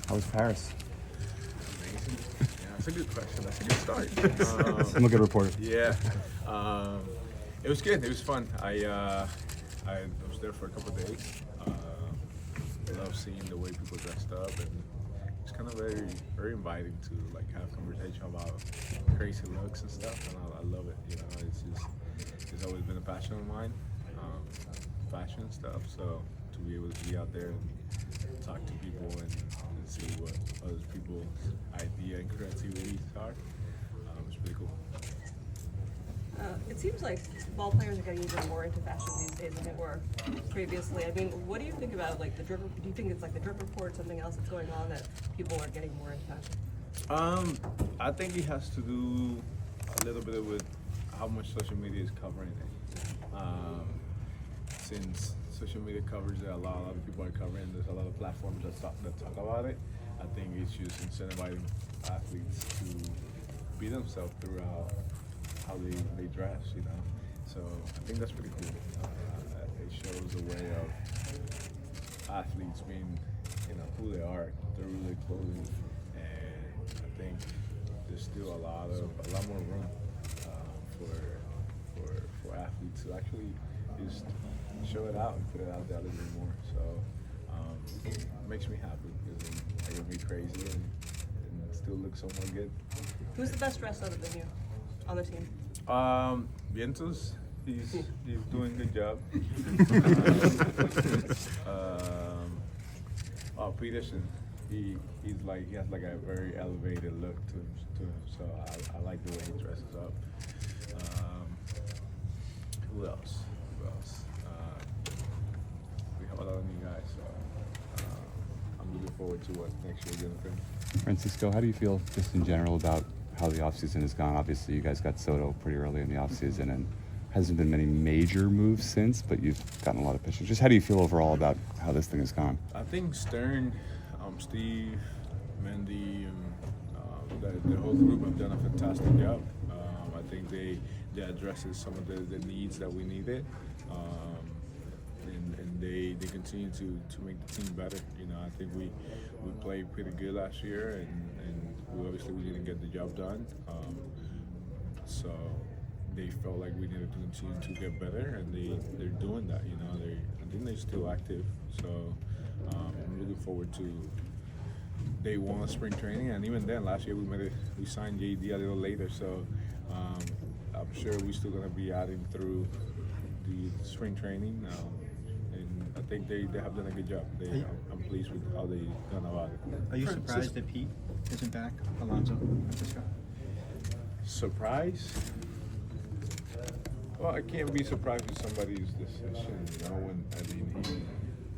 How was Paris? Amazing. Yeah, that's a good question. That's a good start. I'm a good reporter. Yeah, it was good. It was fun. I was there for a couple of days. I love seeing the way people dressed up, and it's kind of very inviting to like have conversation about crazy looks and stuff. And I love it. You know, it's always been a passion of mine, fashion stuff. So to be able to be out there and talk to people and see what other people's idea and creativity are, it's pretty cool. It seems like ball players are getting even more into fashion these days than they were previously. I mean, what do you think about like the drip? Do you think it's like the drip report, something else that's going on that people are getting more into fashion? I think it has to do a little bit with how much social media is covering it. Since social media covers it, a lot of people are covering it. There's a lot of platforms that talk about it. I think it's just incentivizing athletes to be themselves throughout how they dress, you know. So I think that's pretty cool. It shows a way of athletes being, you know, who they are through their clothing, and I think there's still a lot more room for athletes to actually just show it out and put it out there a little bit more. So it makes me happy because I can be crazy and still look somewhat good. Who's the best dressed other than you on the team? Vientos, he's doing a good job. Peterson, he has like a very elevated look to him. So I like the way he dresses up. Who else? We have a lot of new guys, so I'm looking forward to what next year we're gonna bring. Francisco, how do you feel just in general about how the offseason has gone? Obviously, you guys got Soto pretty early in the offseason, and hasn't been many major moves since, but you've gotten a lot of pitchers. Just how do you feel overall about how this thing has gone? I think Stern, Steve, Mendy, the whole group have done a fantastic job. I think they addresses some of the needs that we needed, and they continue to make the team better. You know, I think we played pretty good last year, and we didn't get the job done. So they felt like we needed to continue to get better, and they're doing that. You know, I think they're still active. So I'm looking forward to day one of spring training, and even then, last year we signed JD a little later. So I'm sure we're still gonna be adding through the spring training. And I think they have done a good job. I'm pleased with how they've gone about it. Are you surprised that Pete isn't back, Alonso, Francisco? Surprised? Well, I can't be surprised with somebody's decision, you know.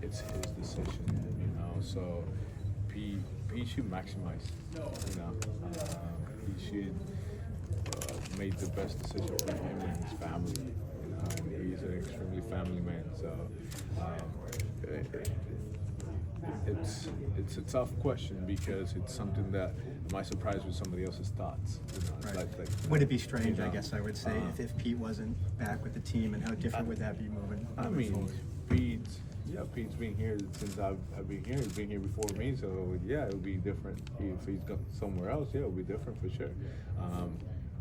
It's his decision, you know. So Pete should maximize, you know. He should make the best decision for him and his family. You know, and he's an extremely family man, so it's a tough question because it's something that am I surprised with somebody else's thoughts? You know, Right. like, Would it be strange, you know, I guess I would say, if Pete wasn't back with the team, and how different would that be moving forward? Pete's been here since I've been here. He's been here before me, so yeah, it would be different if he's gone somewhere else. Yeah, it would be different for sure.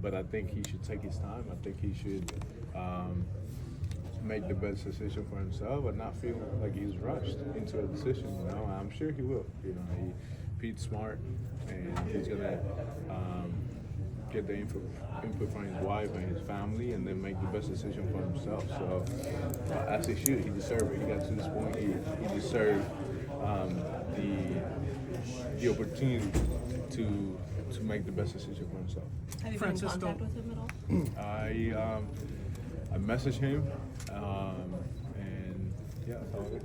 But I think he should take his time. I think he should make the best decision for himself and not feel like he's rushed into a decision. You know, I'm sure he will. You know, Pete's smart, and he's gonna get the input from his wife and his family, and then make the best decision for himself. So, as he should, he deserved it. He got to this point. He deserved the opportunity to make the best decision for himself. Have you been in contact with him at all? I messaged him, and yeah, that's all it.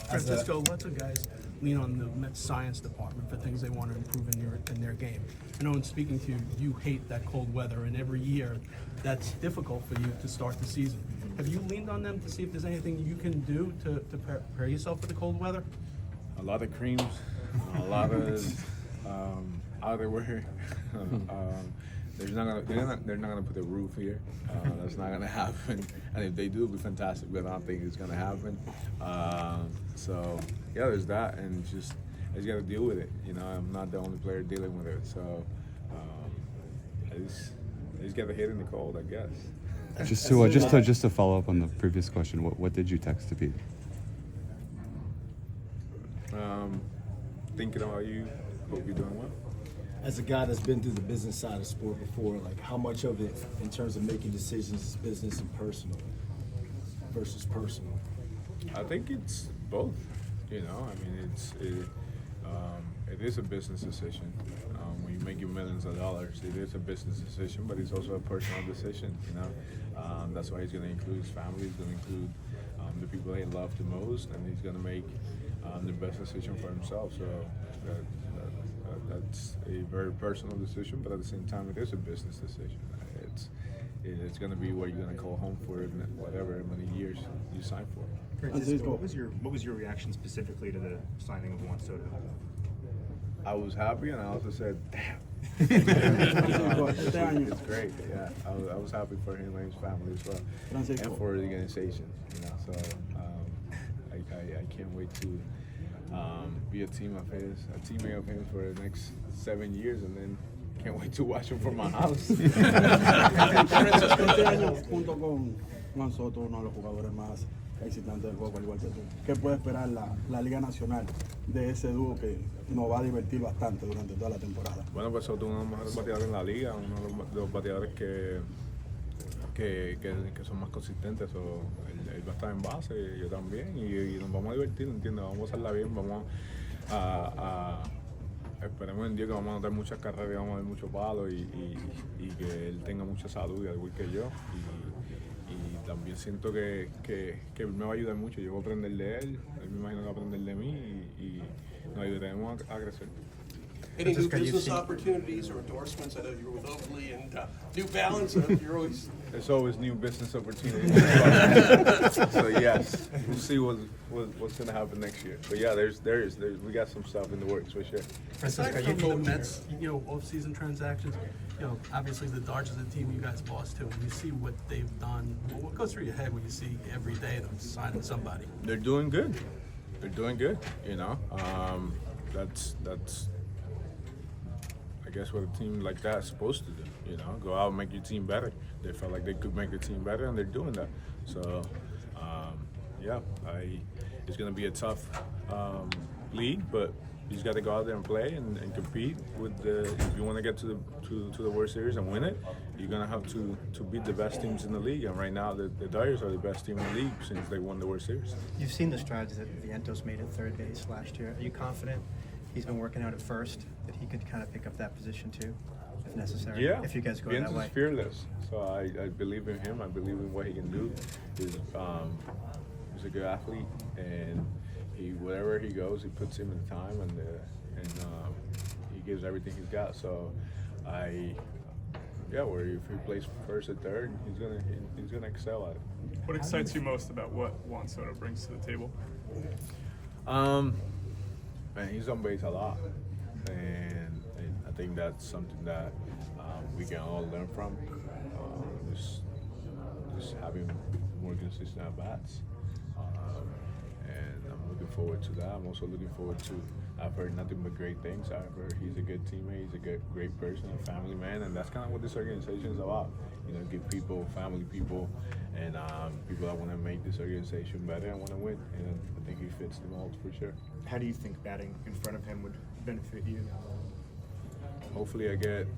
Francisco, lots of guys lean on the Mets science department for things they want to improve in their game. I know in speaking to you, you hate that cold weather, and every year that's difficult for you to start the season. Have you leaned on them to see if there's anything you can do to prepare yourself for the cold weather? A lot of creams, a lot of outerwear. They're not gonna put a roof here. That's not gonna happen. And if they do, it'll be fantastic. But I don't think it's gonna happen. So yeah, there's that, and just got to deal with it. You know, I'm not the only player dealing with it, so I just got to hit in the cold, I guess. Just to follow up on the previous question, what did you text to Pete? Thinking about you. Hope you're doing well. As a guy that's been through the business side of sport before, like how much of it in terms of making decisions is business and personal versus personal? I think it's both. You know, I mean, it is a business decision. When you make your millions of dollars, it is a business decision, but it's also a personal decision. You know, that's why he's going to include his family. He's going to include the people he loves the most, and he's going to make the best decision for himself. So that's a very personal decision, but at the same time, it is a business decision. It's going to be what you're going to call home for whatever many years you sign for. Francisco, what was your reaction specifically to the signing of Juan Soto? I was happy, and I also said, "Damn." It's great. Yeah, I was happy for him and his family as well, and for the organization. You know, so I can't wait to be a teammate of his for the next 7 years, and then can't wait to watch him from my house. Francisco, este año, junto con Juan Soto, uno de los jugadores más excitantes del juego, al igual que tú, ¿qué puede esperar la Liga Nacional de ese dúo que nos va a divertir bastante durante toda la temporada? Bueno, pues Soto es uno de los mejores bateadores en la liga, uno de los bateadores que son más consistentes. Él va a estar en base, yo también, y nos vamos a divertir, ¿entiendes? Vamos a pasarla bien, vamos esperemos en Dios que vamos a dar muchas carreras, vamos a dar muchos palos y que él tenga mucha salud, al igual que yo. Y también siento que me va a ayudar mucho. Yo voy a aprender de él me imagino que va a aprender de mí y nos ayudaremos a crecer. Any new business opportunities or endorsements? I know you were with Oakley and New Balance. You're always. There's always new business opportunities. So yes, we'll see what's going to happen next year. But yeah, there's we got some stuff in the works for sure. Aside from the Mets, off-season transactions, obviously the Dodgers are the team you guys lost to. When you see what they've done, what goes through your head when you see every day them signing somebody? They're doing good. You know, that's I guess what a team like that is supposed to do. You know, go out and make your team better. They felt like they could make the team better, and they're doing that. So, yeah, it's going to be a tough league, but you just got to go out there and play and compete with if you want to get to the World Series and win it, you're going to have to beat the best teams in the league. And right now, the Dodgers are the best team in the league since they won the World Series. You've seen the strides that Vientos made at third base last year. Are you confident he's been working out at first, that he could kind of pick up that position too, if necessary? Yeah, if you guys go Vientos that way. is fearless. So I believe in him. I believe in what he can do. He's a good athlete, and wherever he goes, he puts in the time and he gives everything he's got. So where if he plays first or third, he's gonna excel at it. What excites you most about what Juan Soto brings to the table? Man, he's on base a lot, and I think that's something that we can all learn from. Just having more consistent at bats, and I'm looking forward to that. I'm also looking forward to. I've heard nothing but great things. I've heard he's a good teammate, he's a great person, a family man, and that's kind of what this organization is about. You know, give people, family people, and people that want to make this organization better and want to win. And I think he fits the mold for sure. How do you think batting in front of him would benefit you? Hopefully I get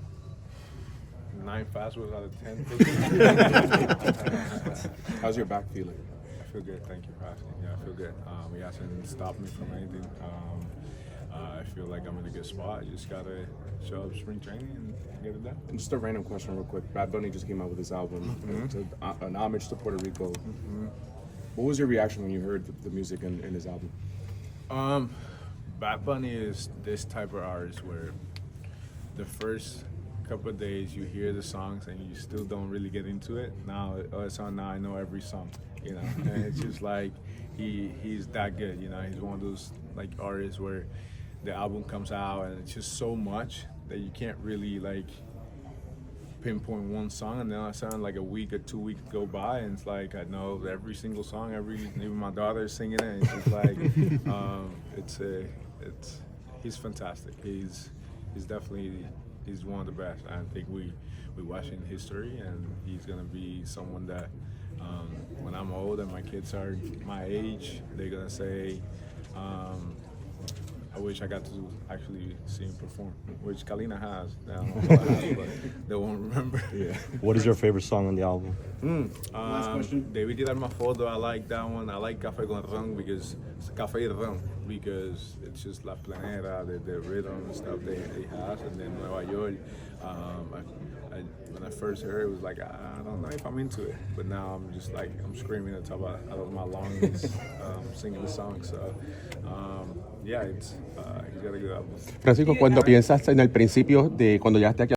9 fastballs out of 10. How's your back feeling? I feel good. Thank you for asking. Yeah, I feel good. He hasn't stopped me from anything. I feel like I'm in a good spot. I just gotta show up spring training and get it done. And just a random question real quick. Bad Bunny just came out with his album. It's an homage to Puerto Rico. What was your reaction when you heard the music in his album? Bad Bunny is this type of artist where the first couple of days you hear the songs and you still don't really get into it. Now it's on. Now I know every song, you know. And it's just like he's that good, you know. He's one of those like artists where the album comes out and it's just so much that you can't really like pinpoint one song, and then I sound like a week or 2 weeks go by and it's like I know every single song, even my daughter's singing it, and it's just like he's fantastic. He's definitely he's one of the best. I think we watching history, and he's gonna be someone that when I'm old and my kids are my age, they're gonna say, I wish I got to actually see him perform, which Kalina has. I don't know what I have, but they won't remember. Yeah. What is your favorite song on the album? Last question. Debí tirarme a foto. I like that one. I like Café con Ron because it's Café y Ron because it's just La Planera, the rhythm and stuff they has, and then Nueva York. When I first heard it, it was like I don't know if I'm into it, but now I'm just like I'm screaming at the top out of my lungs, singing the song. So yeah, it's he's got a good album. Francisco, cuando piensas en el principio de cuando llegaste aquí